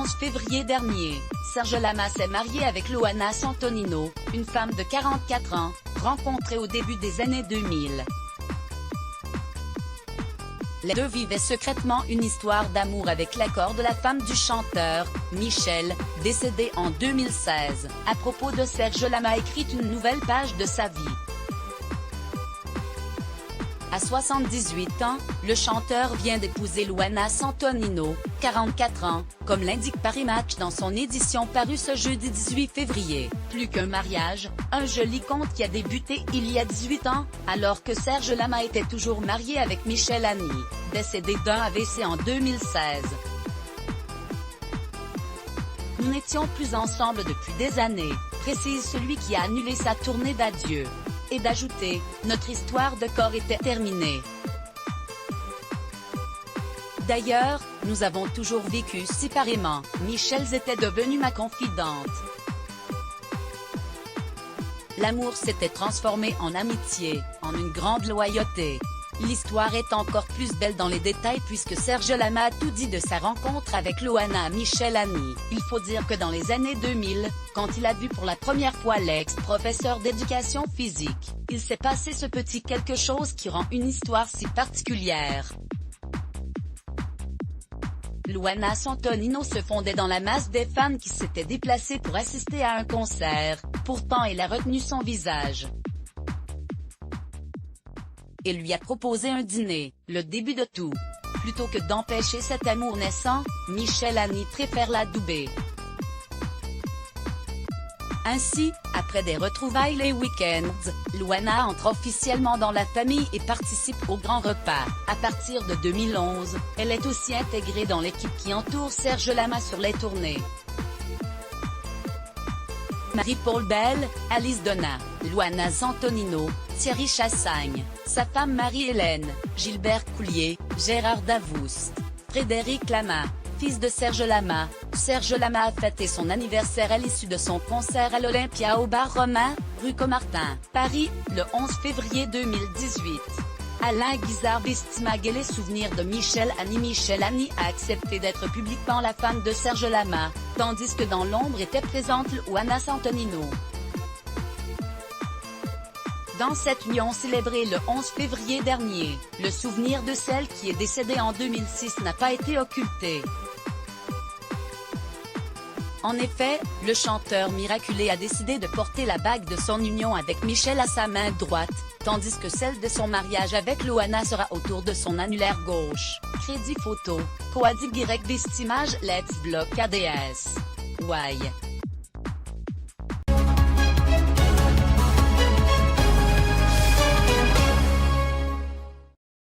11 février dernier, Serge Lama s'est marié avec Loana Santonino, une femme de 44 ans, rencontrée au début des années 2000. Les deux vivaient secrètement une histoire d'amour avec l'accord de la femme du chanteur, Michel, décédé en 2016. À propos de Serge Lama a écrit une nouvelle page de sa vie. À 78 ans, le chanteur vient d'épouser Loana Santonino, 44 ans, comme l'indique Paris Match dans son édition parue ce jeudi 18 février. Plus qu'un mariage, un joli conte qui a débuté il y a 18 ans, alors que Serge Lama était toujours marié avec Michel Annie, décédé d'un AVC en 2016. Nous n'étions plus ensemble depuis des années, précise celui qui a annulé sa tournée d'adieu. Et d'ajouter, notre histoire de corps était terminée. D'ailleurs, nous avons toujours vécu séparément, Michel était devenue ma confidente. L'amour s'était transformé en amitié, en une grande loyauté. L'histoire est encore plus belle dans les détails puisque Serge Lama a tout dit de sa rencontre avec Loana Michel Annie. Il faut dire que dans les années 2000, quand il a vu pour la première fois l'ex-professeur d'éducation physique, il s'est passé ce petit quelque chose qui rend une histoire si particulière. Loana Santonino se fondait dans la masse des fans qui s'étaient déplacés pour assister à un concert, pourtant elle a retenu son visage et lui a proposé un dîner, le début de tout. Plutôt que d'empêcher cet amour naissant, Michel Annie préfère l'adouber. Ainsi, après des retrouvailles les week-ends, Loana entre officiellement dans la famille et participe au grand repas. À partir de 2011, elle est aussi intégrée dans l'équipe qui entoure Serge Lama sur les tournées. Marie-Paul Bell, Alice Donna, Loana Santonino, Thierry Chassagne, sa femme Marie-Hélène, Gilbert Coulier, Gérard Davoust, Frédéric Lama, fils de Serge Lama. Serge Lama a fêté son anniversaire à l'issue de son concert à l'Olympia au bar Romain, rue Comartin, Paris, le 11 février 2018. Alain Guizard estime que les souvenirs de Michel Annie. Michel Annie a accepté d'être publiquement la femme de Serge Lama, tandis que dans l'ombre était présente Loana Santonino. Dans cette union célébrée le 11 février dernier, le souvenir de celle qui est décédée en 2006 n'a pas été occulté. En effet, le chanteur miraculé a décidé de porter la bague de son union avec Michel à sa main droite, tandis que celle de son mariage avec Loana sera autour de son annulaire gauche. Crédit photo, Coadi Guirec d'estimage Let's Block ADS. Why?